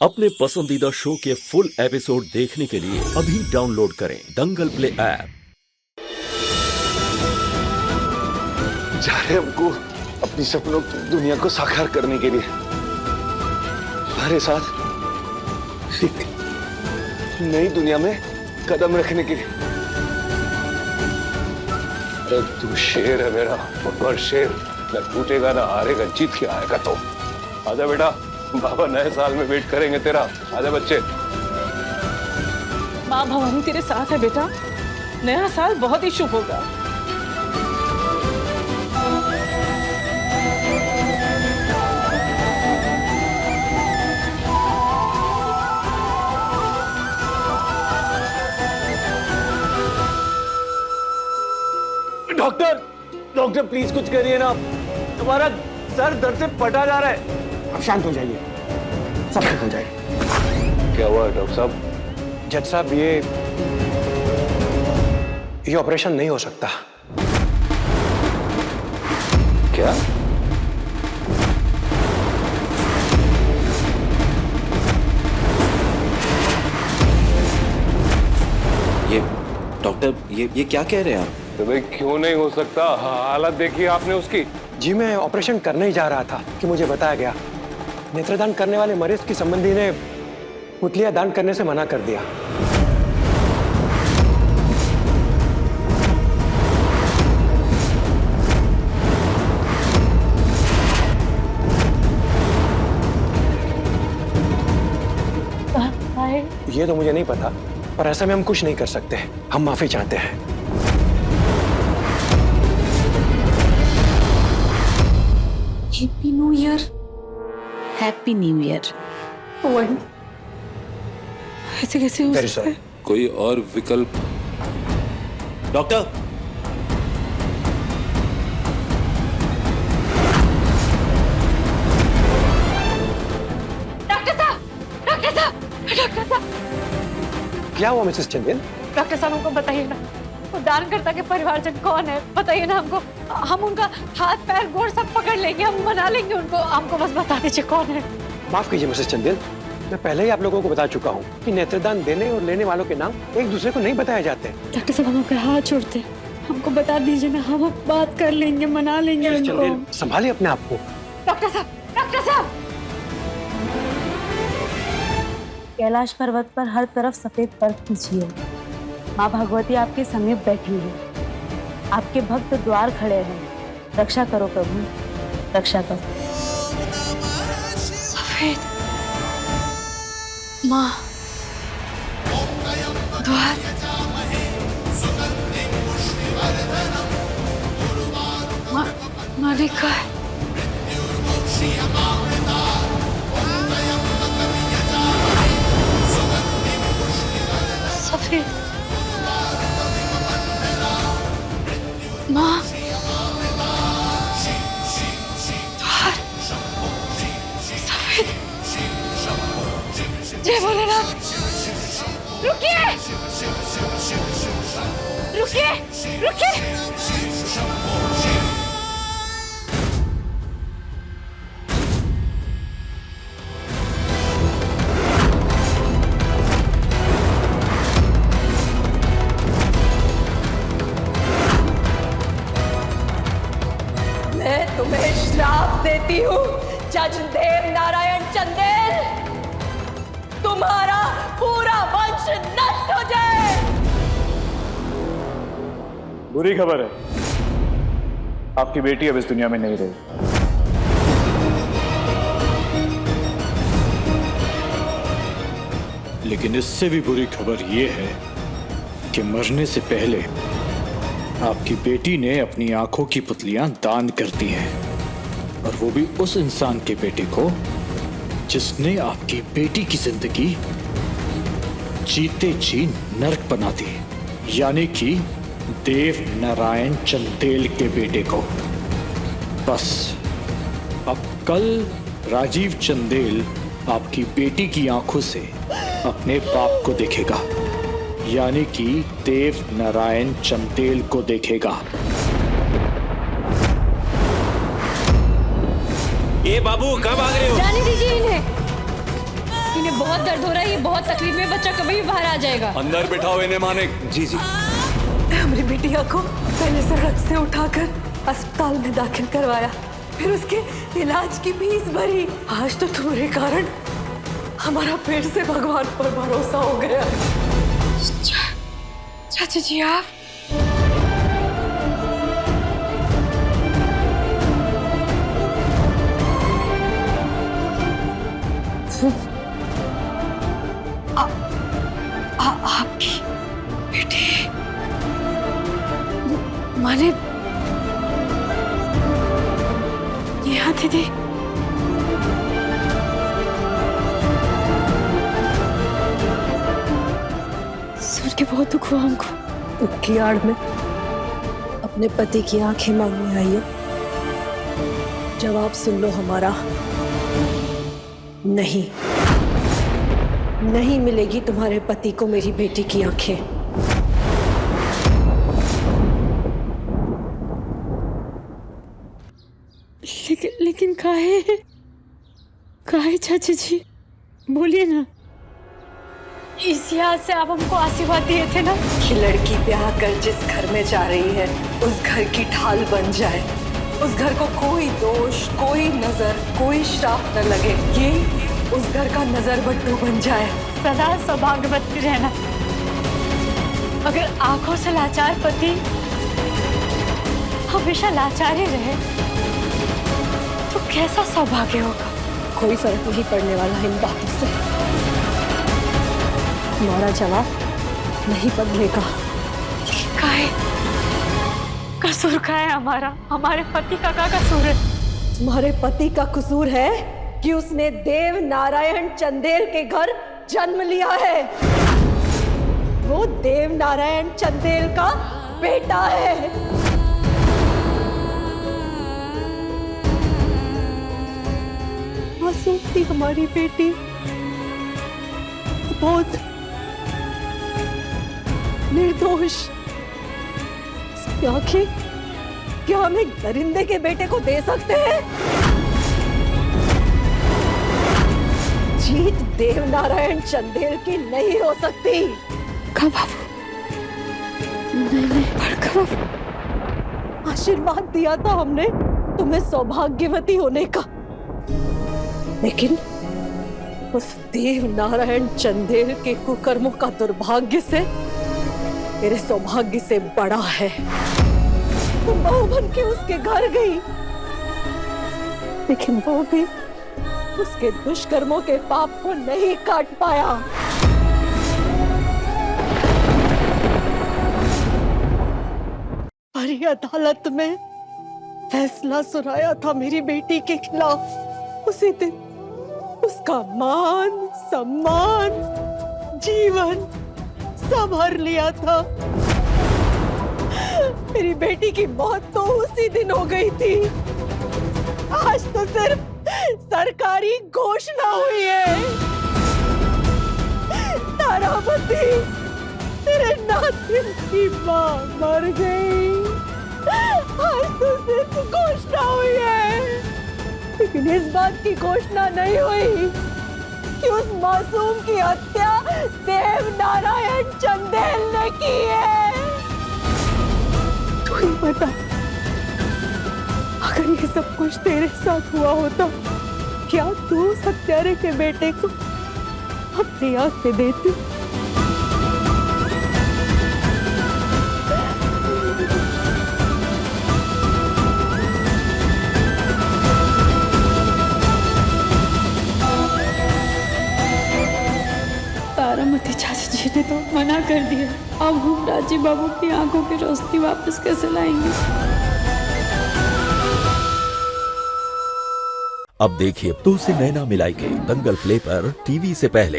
अपने पसंदीदा शो के फुल एपिसोड देखने के लिए अभी डाउनलोड करें दंगल प्ले ऐप। जा रहे हमको अपनी सपनों की दुनिया को साकार करने के लिए, हमारे साथ एक नई दुनिया में कदम रखने के लिए। अरे तू शेर है मेरा, बब्बर शेर, न टूटेगा ना हारेगा, जीत के आएगा। तो आजा बेटा, बाबा नए साल में वेट करेंगे तेरा। आजा बच्चे। माँ भवानी तेरे साथ है बेटा, नया साल बहुत ही शुभ होगा। डॉक्टर, डॉक्टर प्लीज कुछ करिए ना, तुम्हारा सर दर्द से फटा जा रहा है। अब शांत हो जाइए, सब ठीक हो जाएगा। क्या हुआ डॉक्टर साहब? जज साहब, ये ऑपरेशन नहीं हो सकता। क्या? ये डॉक्टर, ये क्या कह रहे हैं आप? तो भाई क्यों नहीं हो सकता? हालत देखी आपने उसकी। जी मैं ऑपरेशन करने ही जा रहा था कि मुझे बताया गया नेत्रदान करने वाले मरीज की संबंधी ने पुतलियां दान करने से मना कर दिया। ये तो मुझे नहीं पता, पर ऐसा में हम कुछ नहीं कर सकते। हम माफी चाहते हैं। Happy new year. Happy new year. वही ऐसे कैसे हो वेरी सकता सॉरी। है? कोई और विकल्प? डॉक्टर, क्या हुआ मिसेस चंदेल? डॉक्टर साहब हमको बताइए ना, वो दानकर्ता के परिवारजन कौन है? बताइए ना हमको, हम उनका हाथ पैर गोड़ सब पकड़ लेंगे, हम मना लेंगे उनको। हमको बस बता दीजिए कौन है। माफ कीजिए मिसेस चंदेल, मैं पहले ही आप लोगों को बता चुका हूँ कि नेत्रदान देने और लेने वालों के नाम एक दूसरे को नहीं बताए जाते। डॉक्टर साहब, हम आपके हाथ छोड़ते, हमको बता दीजिए ना, हम बात कर लेंगे, मना लेंगे मिसेस उनको। चंदेल, संभालिए अपने आप को। डॉक्टर साहब, डॉक्टर साहब! कैलाश पर्वत पर हर तरफ सफेद बर्फ बिछी है। माँ भगवती आपके समीप बैठी है। आपके भक्त द्वार खड़े हैं। रक्षा करो प्रभु, रक्षा करो। सफेद माँ द्वार। माँ ने कहा है। सफेद माँ द्वार, सफेद। जय भोलेनाथ। रुकिए, रुकिए, रुकिए। मैं तुम्हें श्राप देती हूँ जज देव नारायण चंदेल, तुम्हारा पूरा वंश नष्ट हो जाए। बुरी खबर है, आपकी बेटी अब इस दुनिया में नहीं रही। लेकिन इससे भी बुरी खबर यह है कि मरने से पहले आपकी बेटी ने अपनी आंखों की पुतलियां दान कर दी हैं, और वो भी उस इंसान के बेटे को जिसने आपकी बेटी की जिंदगी जीते जी नर्क बना दी, यानी कि देव नारायण चंदेल के बेटे को। बस अब कल राजीव चंदेल आपकी बेटी की आंखों से अपने बाप को देखेगा, यानी कि देव नारायण चंदेल को देखेगा। ये बाबू कब आ रहे हो? जाने दीजिए इन्हें, इन्हें बहुत दर्द हो रहा है, ये बहुत तकलीफ में, बच्चा कभी भी बाहर आ जाएगा। अंदर बिठाओ इन्हें मानिक। जी जी। हमारी बिटिया को पहले सड़क से उठाकर अस्पताल में दाखिल करवाया, फिर उसके इलाज की फीस भरी। आज तो तुम्हारे कारण हमारा फिर से भगवान पर भरोसा हो गया। चाचा जी आप आपकी बेटी माने यहाँ दीदी सुन के बहुत दुख हुआ हमको। दुख की आड़ में अपने पति की आंखें मांगने आई हो। जवाब सुन लो हमारा, नहीं, नहीं मिलेगी तुम्हारे पति को मेरी बेटी की आंखें। लेकिन काहे चाची जी, बोलिए ना। इस याद से आप हमको आशीर्वाद दिए थे ना कि लड़की ब्याह कर जिस घर में जा रही है उस घर की ढाल बन जाए, उस घर को कोई दोष, कोई नजर, कोई श्राप न लगे, ये उस घर का नजर बट्टू बन जाए। सदा सौभाग्यवती रहना। अगर आंखों से लाचार पति हमेशा लाचार ही रहे तो कैसा सौभाग्य होगा। कोई फर्क नहीं पड़ने वाला इन बातों से। तुम्हारा जवाब नहीं बदलेगा। काहे कसूर का है हमारा? हमारे पति का क्या कसूर है? तुम्हारे पति का कसूर है कि उसने देव नारायण चंदेल के घर जन्म लिया है। वो देव नारायण चंदेल का बेटा है। मासूम थी हमारी बेटी, बहुत निर्दोष। उसकी आंखें क्या हम एक दरिंदे के बेटे को दे सकते हैं? जीत देव नारायण चंदेल की नहीं हो सकती। का बाबू नहीं बड़का बाबू, आशीर्वाद दिया था हमने तुम्हें सौभाग्यवती होने का, लेकिन उस देव नारायण चंदेल के कुकर्मों का दुर्भाग्य से मेरे सौभाग्य से बड़ा है। तुम बहू बन के उसके घर गई, लेकिन वो भी उसके दुष्कर्मों के पाप को नहीं काट पाया। बड़ी अदालत में फैसला सुनाया था मेरी बेटी के खिलाफ। उसी दिन उसका मान, सम्मान, जीवन सब हर लिया था। मेरी बेटी की मौत तो उसी दिन हो गई थी। आज तो सिर्फ सरकारी घोषणा हुई है। तारावती, तेरे नातिन की मां मर गई। आज तो सिर्फ घोषणा हुई है, लेकिन इस बात की घोषणा नहीं हुई कि उस मासूम की हत्या देव नारायण चंदेल ने की है। तू ही बता, अगर ये सब कुछ तेरे साथ हुआ होता, क्या तू उस हत्यारे के बेटे को अपनी आंखें देती? तारामती चाची जी ने तो मना कर दिया। अब हम राजीव बाबू की आंखों की रोशनी वापस कैसे लाएंगे? अब देखिए तो से नैना मिलाई के दंगल प्ले पर टीवी से पहले।